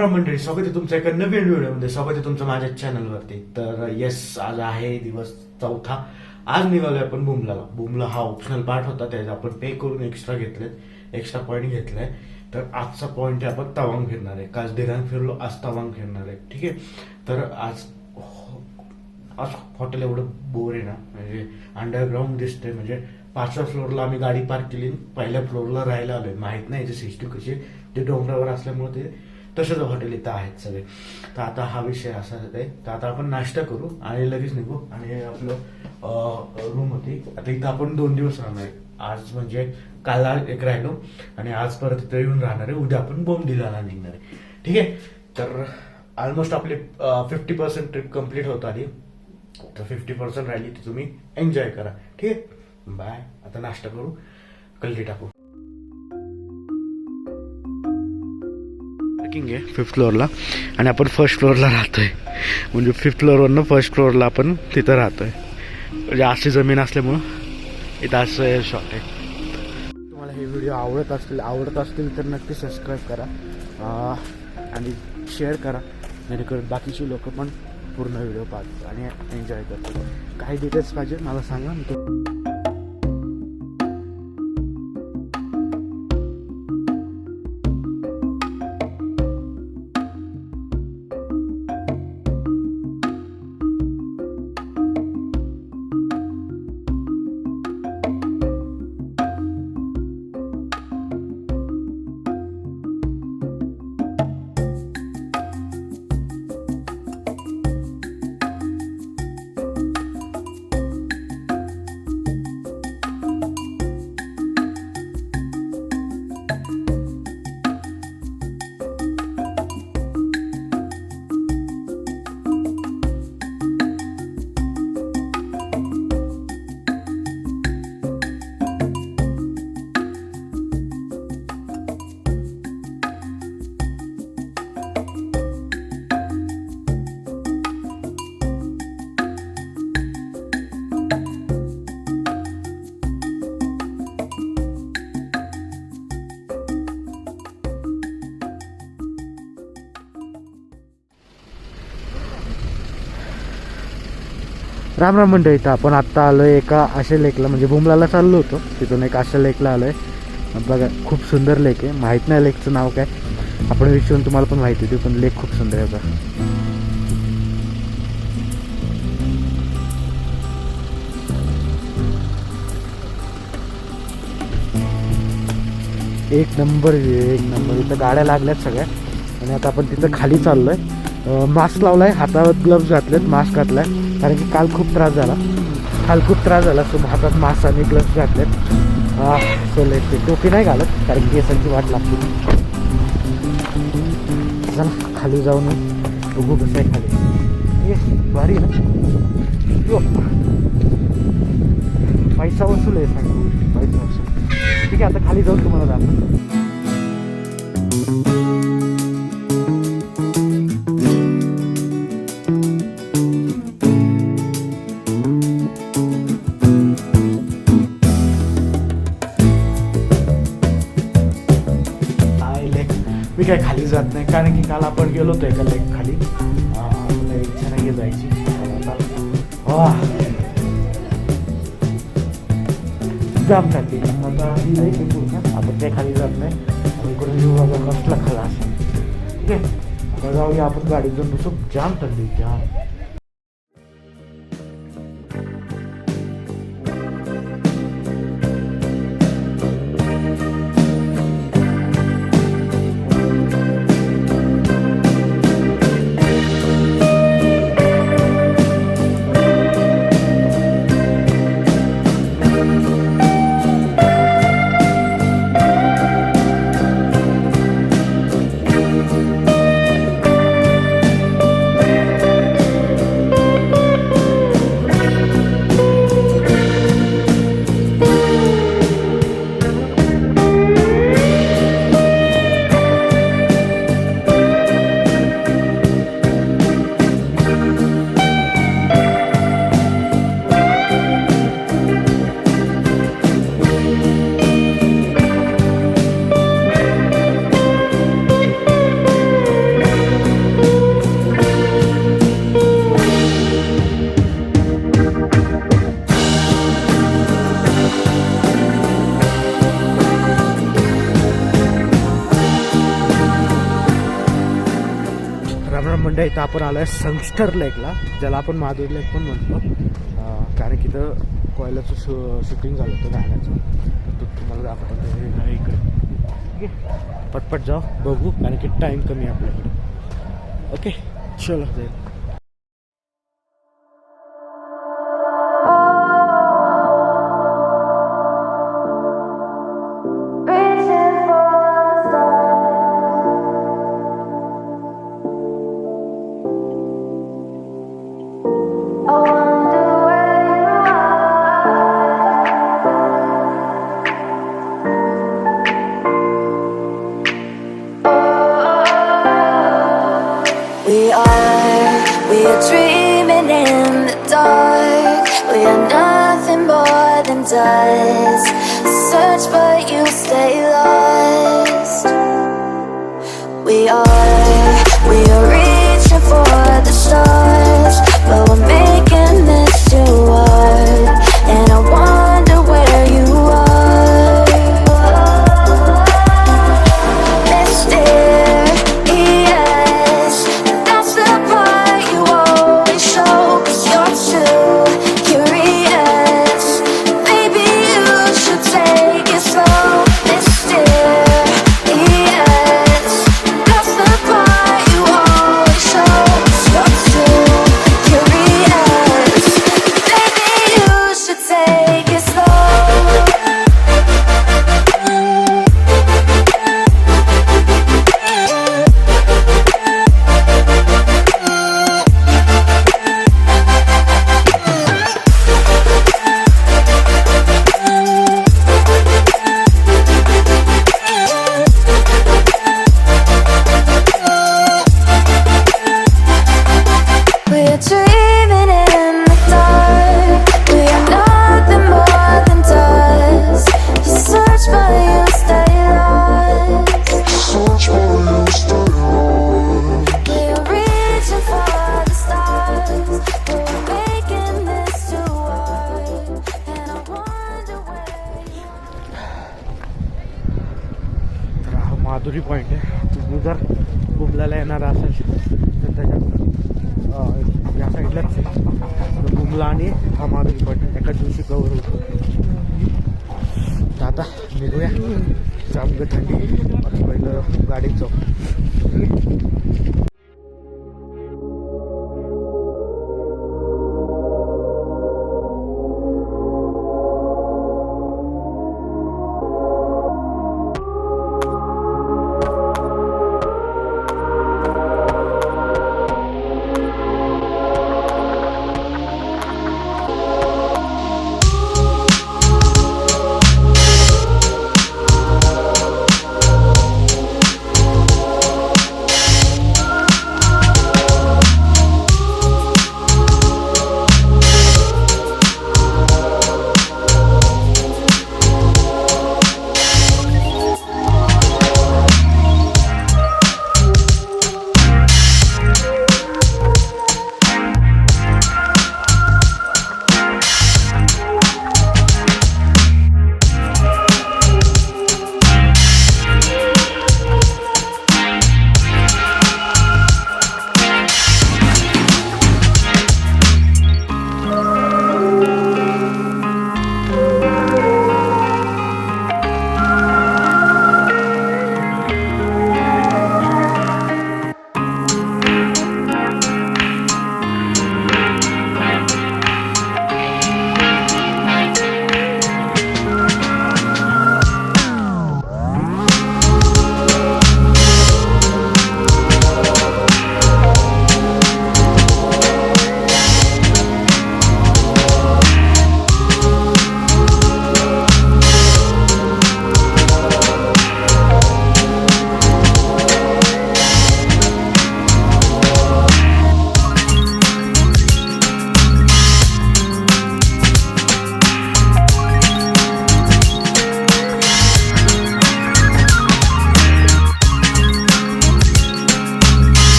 राम मंडळी, स्वागत आहे तुमचं एका नवीन व्हिडिओमध्ये. स्वागत आहे तुमचं माझ्या चॅनलवरती. तर येस, आज आहे दिवस चौथा. आज निघालोय आपण बुमलाला. बुमला हा ऑप्शनल पार्ट होता, त्याचा आपण पे करून एक्स्ट्रा घेतलेत, एक्स्ट्रा पॉईंट घेतलाय. तर आजचा पॉईंट आहे आपण तवांग फिरणार आहे. काल दिघांग फिरलो, आज तवांग फिरणार आहे. ठीक आहे. तर आज हॉटेल एवढं बोर आहे ना, म्हणजे अंडरग्राऊंड दिसतंय. म्हणजे 5व्या फ्लोअरला आम्ही गाडी पार्क केली, पहिल्या फ्लोअरला राहायला आलोय. माहित नाही याची सिस्टीम कशी, ते डोंगरावर असल्यामुळे ते तसंच हॉटेल इथं आहेत सगळे. तर आता हा विषय असा आहे. तर आता आपण नाश्ता करू आणि लगेच निघू. आणि आपलं रूम होती. आता इथं आपण 2 दिवस राहणार आहे. आज म्हणजे काल एक राहिलो आणि आज परत इथं येऊन राहणार आहे. उद्या आपण बोमडिलाला निघणार आहे. ठीक आहे. तर ऑलमोस्ट आपली 50% ट्रिप कम्प्लीट होत आली. तर 50% राहिली ती तुम्ही एन्जॉय करा. ठीक आहे. बाय. आता नाश्ता करू, कल्ली टाकू. पार्किंग आहे 5th फ्लोअरला आणि आपण 1st फ्लोअरला राहतोय. म्हणजे 5th फ्लोअरवरनं 1st फ्लोअरला आपण तिथं राहतोय. म्हणजे अशी जमीन असल्यामुळं इथं असं शॉट आहे. तुम्हाला हे व्हिडिओ आवडत असतील तर नक्की सबस्क्राईब करा आणि शेअर करा, जेणेकरून बाकीची लोक पण पूर्ण व्हिडिओ पाहतात आणि एन्जॉय करतात. काही डिटेल्स पाहिजे मला सांगा. राम राम मंडळी. तर आपण आत्ता आलो आहे एका आशा लेकला, म्हणजे बुमलाला चाललो होतो, तिथून एक आशा लेकला आलो आहे. बघा, खूप सुंदर लेक आहे. माहीत नाही लेकचं नाव काय, आपण विचारून तुम्हाला पण माहिती देऊ. पण लेक खूप सुंदर आहे. बघा, एक नंबर एक नंबर. इथं गाड्या लागल्यात सगळ्या. आणि आता आपण तिथं खाली चाललो आहे. मास्क लावला आहे, हातावर ग्लव्स घातलेत, मास्क घातला आहे. कारण की काल खूप त्रास झाला. सो हातात मास्क आणि ग्लव्स घातलेत. सो लेट टोपी नाही घालत, कारण की केसांची वाट लागते. चला खाली जाऊन बघू कसं आहे खाली. भारी ना. पैसा वसूल आहे, सांगा पैसा वसूल. ठीक आहे. आता खाली जाऊन तुम्हाला दाखवतो. मी काय खाली जात नाही, कारण की काल आपण गेलो होतो एका लेक खाली. इच्छा नाही जायची. जाम थंडी. आता आपण त्या खाली जात नाही. इकडून येऊ बघा कसला खाला असं. ठीक आहे. आता जाऊया आपण गाडीत जाऊन बसू. जाम थंडी, जाम. मंडळ इथं आपण आलो आहे संगस्टर लेकला, ज्याला आपण माधुरी लेक पण म्हणतो. कारण की इथं कोयल्याचं शूटिंग झालं होतं गाण्याचं. तो तुम्हाला दाखवतो इकडे. ठीक आहे, पटपट जाऊ बघू कारण की टाईम कमी आहे आपल्याकडे. ओके चलो जाईल. We are dreaming in the dark. We are nothing more than dust. Search but you stay lost. We are reaching for the stars, but we're making this too hard. And I wonder where you are. Mysterious, that's the part you always show. 'Cause you're too curious. Maybe you should take it slow. Mysterious, that's the part you always show. 'Cause you're too curious. Maybe you should take it slow. We are dreaming in the dark. We are nothing more than dust. You search but you stay lost. We are reaching for the stars, but we're making this too hard. And I wonder where you तर हा Madhuri point आहे. तुम्ही जर बुमलाला येणार असाल तर त्याच्यात या साईडलाच आहे. बुमला आणि हा माधुरी पॉईंट एकाच दिवशी कवर होतो. तर आता निघूया. चांगलं थंडी पहिलं गाडीत जाऊ.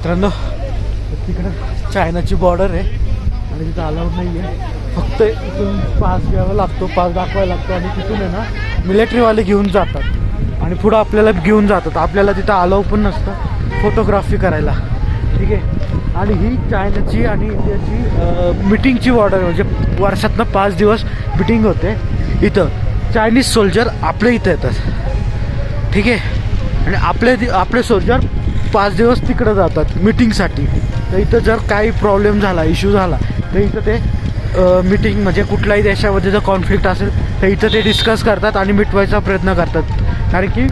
मित्रांनो तिकडं चायनाची बॉर्डर आहे आणि तिथं अलाउड नाही आहे. फक्त इथून पास घ्यावा लागतो, पास दाखवायला लागतो आणि तिथून आहे ना मिलिटरीवाले घेऊन जातात आणि पुढं आपल्याला घेऊन जातात. आपल्याला तिथं अलाउ पण नसतं फोटोग्राफी करायला, ठीक आहे. आणि ही चायनाची आणि इंडियाची मिटिंगची बॉर्डर, म्हणजे वर्षातनं 5 दिवस मिटिंग होते इथं. चायनीज सोल्जर आपल्या इथं येतात, ठीक आहे. आणि आपले सोल्जर 5 दिवस तिकडं जातात मिटिंगसाठी. तर इथं जर काही प्रॉब्लेम झाला, इश्यू झाला तर इथं ते मिटिंग, म्हणजे कुठल्याही देशामध्ये जर कॉन्फ्लिक्ट असेल तर इथं ते डिस्कस करतात आणि मिटवायचा प्रयत्न करतात. कारण की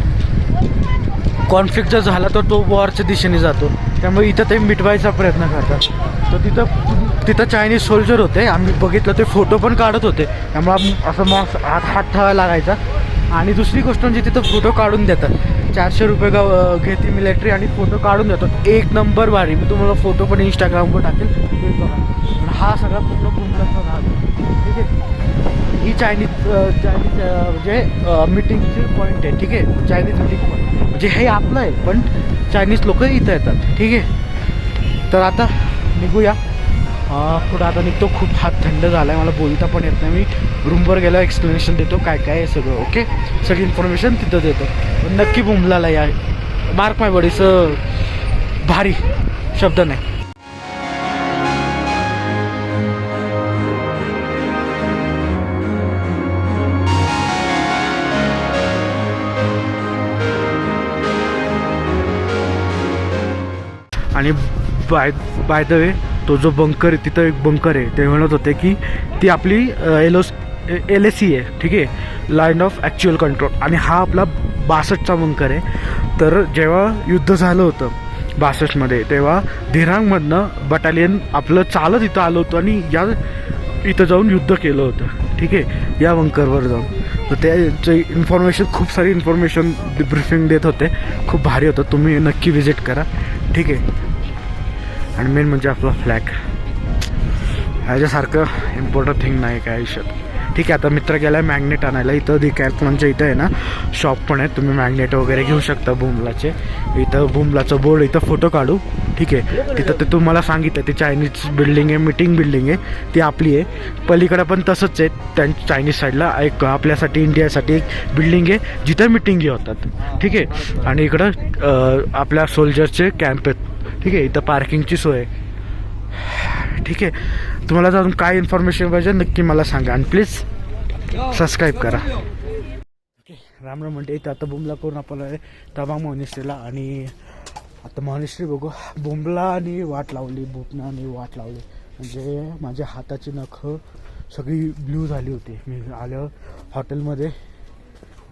कॉन्फ्लिक्ट जर झाला तर तो वॉरच्या दिशेने जातो, त्यामुळे इथं ते मिटवायचा प्रयत्न करतात. तर तिथं चायनीज सोल्जर होते, आम्ही बघितलं, ते फोटो पण काढत होते. त्यामुळे असं हात ठेवायला लागायचा. आणि दुसरी गोष्ट म्हणजे तिथं फोटो काढून देतात. 400 रुपये घेते मिलिटरी आणि फोटो काढून देतात. एक नंबर भारी. मी तुम्हाला फोटो पण इंस्टाग्रामवर टाकेल, ते बघा. हा सगळा पूर्ण बुमलाचा भाग आहे, ठीक आहे. ही चायनीज म्हणजे मिटिंगची पॉईंट आहे, ठीक आहे. चायनीज मिटिंग पॉईंट म्हणजे हे आपलं आहे, पण चायनीज लोक इथं येतात, ठीक आहे. तर आता निघूया पुढं. आता निघतो. खूप हात थंड झाला आहे, मला बोलता पण येत नाही. मी रूमवर गेलो, एक्सप्लेनेशन देतो काय काय आहे सगळं, ओके. सगळी इन्फॉर्मेशन तिथं देतो. पण नक्की बुमलाला या, मार्क माय बॉडीच भारी शब्द नाही. आणि बाय द वे तो जो बंकर आहे, तिथं एक बंकर आहे, ते म्हणत होते की ती आपली LAC आहे, ठीक आहे, लाईन ऑफ ॲक्च्युअल कंट्रोल. आणि हा आपला 62चा बंकर आहे. तर जेव्हा युद्ध झालं होतं 62मध्ये, तेव्हा धिरांगमधनं बटालियन आपलं चालत इथं आलं होतं आणि इथं जाऊन युद्ध केलं होतं, ठीक आहे, या बंकरवर जाऊन. तर त्याचे इन्फॉर्मेशन, खूप सारी इन्फॉर्मेशन ब्रीफिंग देत होते. खूप भारी होतं, तुम्ही नक्की विजिट करा, ठीक आहे. आणि मेन म्हणजे आपला फ्लॅग, ह्याच्यासारखं इम्पॉर्टंट थिंग नाही काय आयुष्यात, ठीक आहे. आता मित्र गेला मॅग्नेट आणायला. इथं डिकॅथलॉनच्या इथं आहे ना शॉप पण आहे, तुम्ही मॅग्नेट वगैरे घेऊ शकता बुमलाचे. इथं बुमलाचं बोर्ड, इथं फोटो काढू, ठीक आहे. तिथं ते तुम्हाला सांगितलं, ती चायनीज बिल्डिंग आहे, मिटिंग बिल्डिंग आहे, ती आपली आहे. पलीकडं पण तसंच आहे, चायनीज साईडला एक आपल्यासाठी, इंडियासाठी एक बिल्डिंग आहे जिथं मिटिंगी होतात, ठीक आहे. आणि इकडं आपल्या सोल्जर्सचे कॅम्प आहेत, ठीक आहे. इथं पार्किंगची सोय आहे, ठीक आहे. तुम्हाला अजून काय इन्फॉर्मेशन पाहिजे नक्की मला सांगा आणि प्लीज सबस्क्राईब करा, ओके. राम राम म्हणते. इथं आता बुमला करून आपल्याला तबा मॉनिस्ट्रीला. आणि आता मॉनिस्ट्री बघू. बुमला आणि वाट लावली, बुटना आणि वाट लावली, म्हणजे माझ्या हाताची नखं सगळी ब्ल्यू झाली होती. मी आल्यावर हॉटेलमध्ये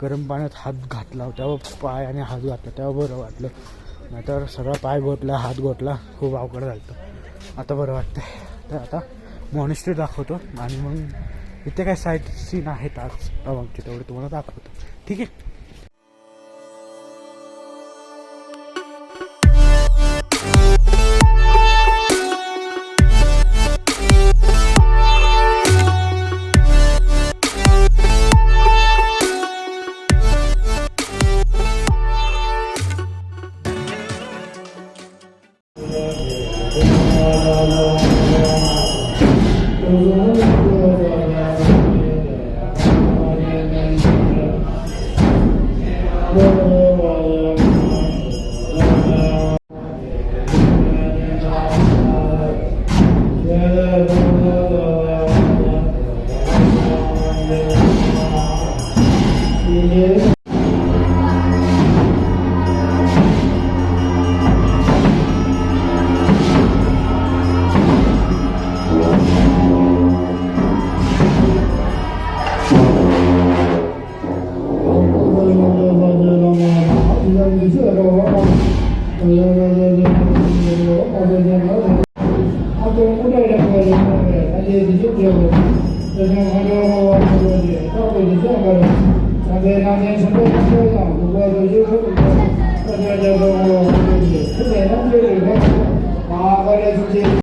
गरम पाण्यात हात घातला, तेव्हा पाय आणि हात घातला, तेव्हा बरं वाटलं. नाहीतर सगळा पाय गोटला, हात गोटला, खूप अवघड झालं. आता बरं वाटतंय. तर आता मॉनिस्ट्री दाखवतो आणि मग इथे काय साईट सीन आहेत आज तवांगचे, तेवढे तुम्हाला दाखवतो, ठीक आहे. Hãy subscribe cho kênh Ghiền Mì Gõ để không bỏ lỡ những video hấp dẫn.